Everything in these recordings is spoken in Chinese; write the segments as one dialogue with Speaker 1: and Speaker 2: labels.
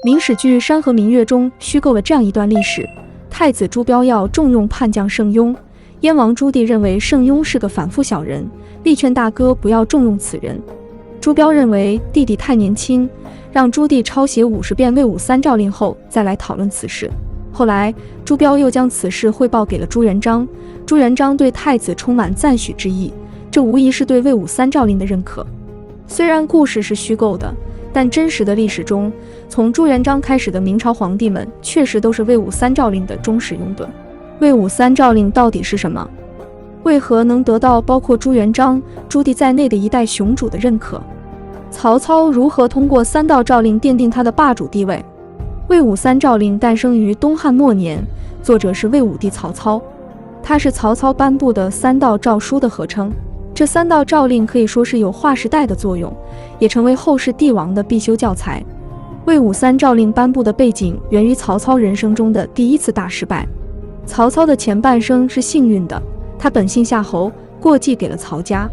Speaker 1: 明史剧《山河明月》中虚构了这样一段历史：太子朱标要重用叛将盛庸，燕王朱棣认为盛庸是个反复小人，力劝大哥不要重用此人。朱标认为弟弟太年轻，让朱棣抄写50遍魏武三诏令后再来讨论此事。后来朱标又将此事汇报给了朱元璋，朱元璋对太子充满赞许之意，这无疑是对魏武三诏令的认可。虽然故事是虚构的，但真实的历史中，从朱元璋开始的明朝皇帝们确实都是魏武三诏令的忠实拥趸。魏武三诏令到底是什么？为何能得到包括朱元璋、朱棣在内的一代雄主的认可？曹操如何通过三道诏令奠定他的霸主地位？魏武三诏令诞生于东汉末年，作者是魏武帝曹操，它是曹操颁布的三道诏书的合称。这三道诏令可以说是有划时代的作用，也成为后世帝王的必修教材。魏武三诏令颁布的背景源于曹操人生中的第一次大失败。曹操的前半生是幸运的，他本姓夏侯，过继给了曹家。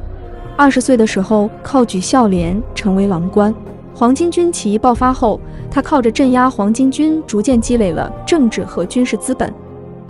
Speaker 1: 20岁的时候靠举孝廉成为郎官。黄巾军起义爆发后，他靠着镇压黄巾军逐渐积累了政治和军事资本。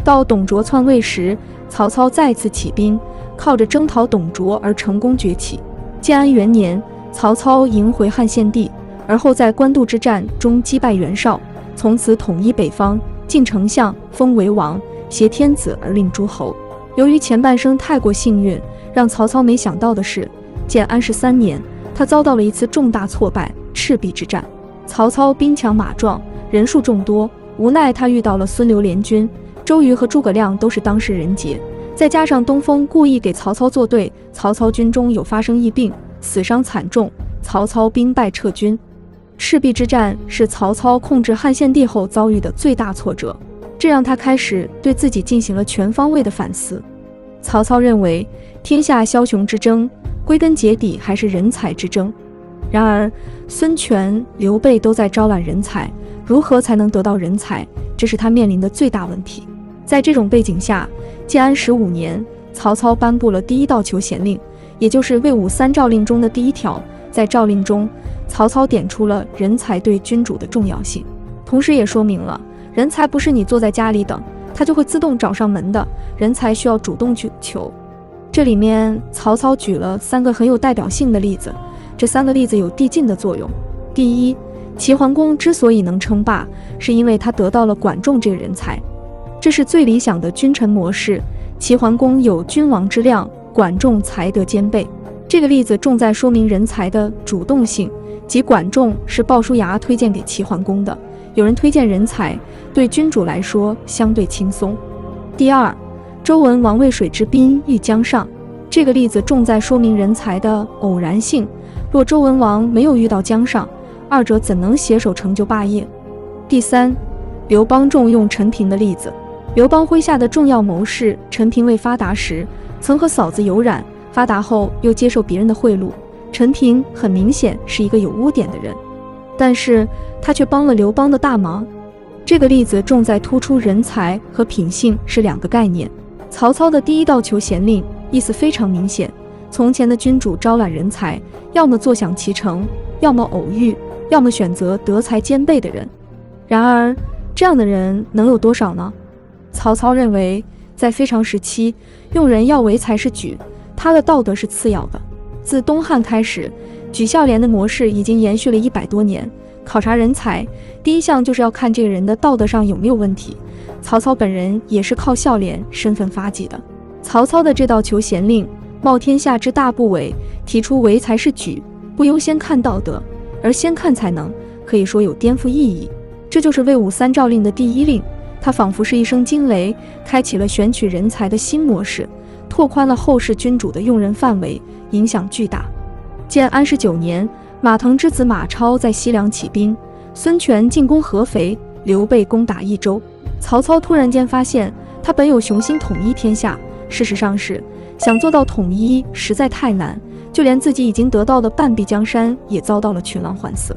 Speaker 1: 到董卓篡位时，曹操再次起兵，靠着征讨董卓而成功崛起。建安元年，曹操迎回汉献帝，而后在官渡之战中击败袁绍，从此统一北方，进丞相，封为王，挟天子而令诸侯。由于前半生太过幸运，让曹操没想到的是，建安13年，他遭到了一次重大挫败——赤壁之战。曹操兵强马壮，人数众多，无奈他遇到了孙刘联军，周瑜和诸葛亮都是当世人杰，再加上东风故意给曹操作对，曹操军中有发生疫病，死伤惨重，曹操兵败撤军。赤壁之战是曹操控制汉献帝后遭遇的最大挫折，这让他开始对自己进行了全方位的反思。曹操认为，天下枭雄之争，归根结底还是人才之争。然而，孙权、刘备都在招揽人才，如何才能得到人才？这是他面临的最大问题。在这种背景下，建安15年，曹操颁布了第一道求贤令，也就是魏武三诏令中的第一条。在诏令中，曹操点出了人才对君主的重要性，同时也说明了人才不是你坐在家里等，他就会自动找上门的，人才需要主动去求。这里面曹操举了3个很有代表性的例子，这3个例子有递进的作用。第一，齐桓公之所以能称霸，是因为他得到了管仲这个人才，这是最理想的君臣模式。齐桓公有君王之量，管仲才德兼备。这个例子重在说明人才的主动性，即管仲是鲍叔牙推荐给齐桓公的。有人推荐人才，对君主来说相对轻松。第二，周文王渭水之滨遇姜尚，这个例子重在说明人才的偶然性。若周文王没有遇到姜尚，二者怎能携手成就霸业？第三，刘邦重用陈平的例子。刘邦麾下的重要谋士陈平未发达时，曾和嫂子有染，发达后又接受别人的贿赂。陈平很明显是一个有污点的人，但是他却帮了刘邦的大忙。这个例子重在突出人才和品性是2个概念。曹操的第一道求贤令意思非常明显，从前的君主招揽人才，要么坐享其成，要么偶遇，要么选择德才兼备的人。然而这样的人能有多少呢？曹操认为，在非常时期，用人要唯才是举，他的道德是次要的。自东汉开始，举孝廉的模式已经延续了100多年。考察人才，第一项就是要看这个人的道德上有没有问题。曹操本人也是靠孝廉身份发迹的。曹操的这道求贤令，冒天下之大不韪，提出唯才是举，不优先看道德，而先看才能，可以说有颠覆意义。这就是魏武三诏令的第一令，它仿佛是一声惊雷，开启了选取人才的新模式，拓宽了后世君主的用人范围，影响巨大。建安19年，马腾之子马超在西凉起兵，孙权进攻合肥，刘备攻打益州。曹操突然间发现，他本有雄心统一天下，事实上是想做到统一实在太难，就连自己已经得到的半壁江山也遭到了群狼环伺。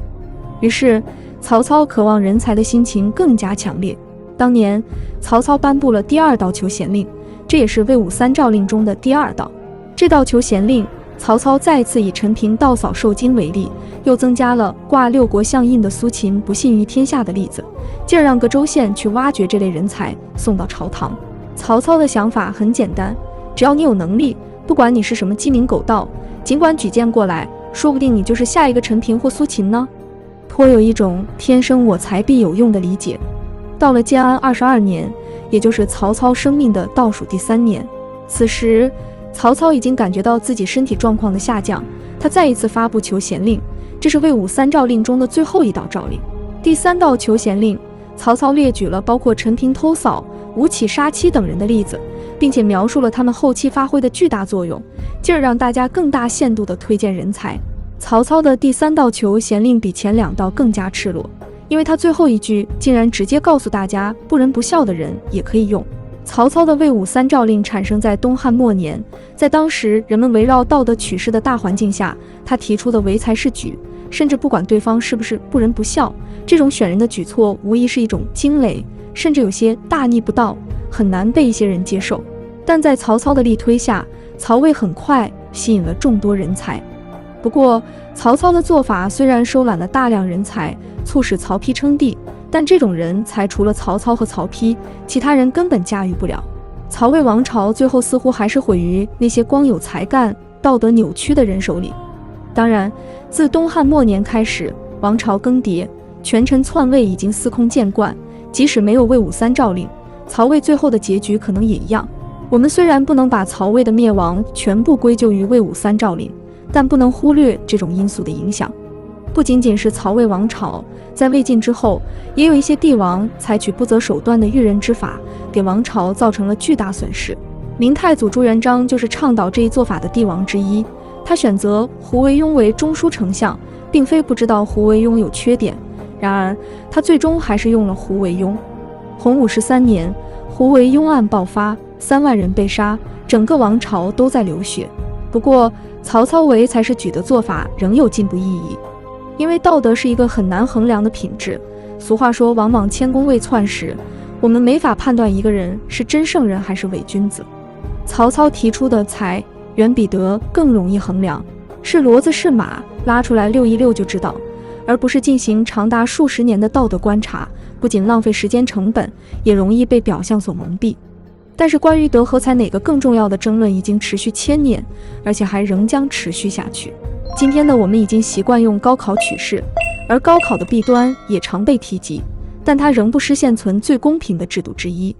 Speaker 1: 于是曹操渴望人才的心情更加强烈。当年曹操颁布了第2道求贤令，这也是魏武三诏令中的第2道。这道求贤令曹操再次以陈平盗扫受金为例，又增加了挂六国相印的苏秦不信于天下的例子，进而让各州县去挖掘这类人才送到朝堂。曹操的想法很简单，只要你有能力，不管你是什么鸡鸣狗盗，尽管举荐过来，说不定你就是下一个陈平或苏秦呢。颇有一种天生我材必有用的理解。到了建安22年，也就是曹操生命的倒数第3年，此时曹操已经感觉到自己身体状况的下降，他再一次发布求贤令，这是魏武3诏令中的最后一道诏令。第3道求贤令，曹操列举了包括陈平偷扫、吴起杀妻等人的例子，并且描述了他们后期发挥的巨大作用，进而让大家更大限度地推荐人才。曹操的第3道求贤令比前2道更加赤裸，因为他最后一句竟然直接告诉大家，不仁不孝的人也可以用。曹操的魏武3诏令产生在东汉末年，在当时人们围绕道德取士的大环境下，他提出的唯才是举，甚至不管对方是不是不仁不孝，这种选人的举措无疑是一种惊雷，甚至有些大逆不道，很难被一些人接受。但在曹操的力推下，曹魏很快吸引了众多人才。不过曹操的做法虽然收揽了大量人才，促使曹丕称帝，但这种人才除了曹操和曹丕，其他人根本驾驭不了。曹魏王朝最后似乎还是毁于那些光有才干、道德扭曲的人手里。当然，自东汉末年开始，王朝更迭，权臣篡位已经司空见惯，即使没有魏武3诏令，曹魏最后的结局可能也一样。我们虽然不能把曹魏的灭亡全部归咎于魏武3诏令，但不能忽略这种因素的影响。不仅仅是曹魏王朝，在魏晋之后，也有一些帝王采取不择手段的驭人之法，给王朝造成了巨大损失。明太祖朱元璋就是倡导这一做法的帝王之一。他选择胡惟庸为中书丞相，并非不知道胡惟庸有缺点，然而他最终还是用了胡惟庸。洪武13年，胡惟庸案爆发，3万人被杀，整个王朝都在流血。不过曹操唯才是举的做法仍有进步意义，因为道德是一个很难衡量的品质。俗话说，往往千功未篡时，我们没法判断一个人是真圣人还是伪君子。曹操提出的才远比德更容易衡量，是骡子是马，拉出来溜一溜就知道，而不是进行长达数十年的道德观察，不仅浪费时间成本，也容易被表象所蒙蔽。但是关于德和才哪个更重要的争论已经持续1000年，而且还仍将持续下去。今天的我们已经习惯用高考取士，而高考的弊端也常被提及，但它仍不失现存最公平的制度之一。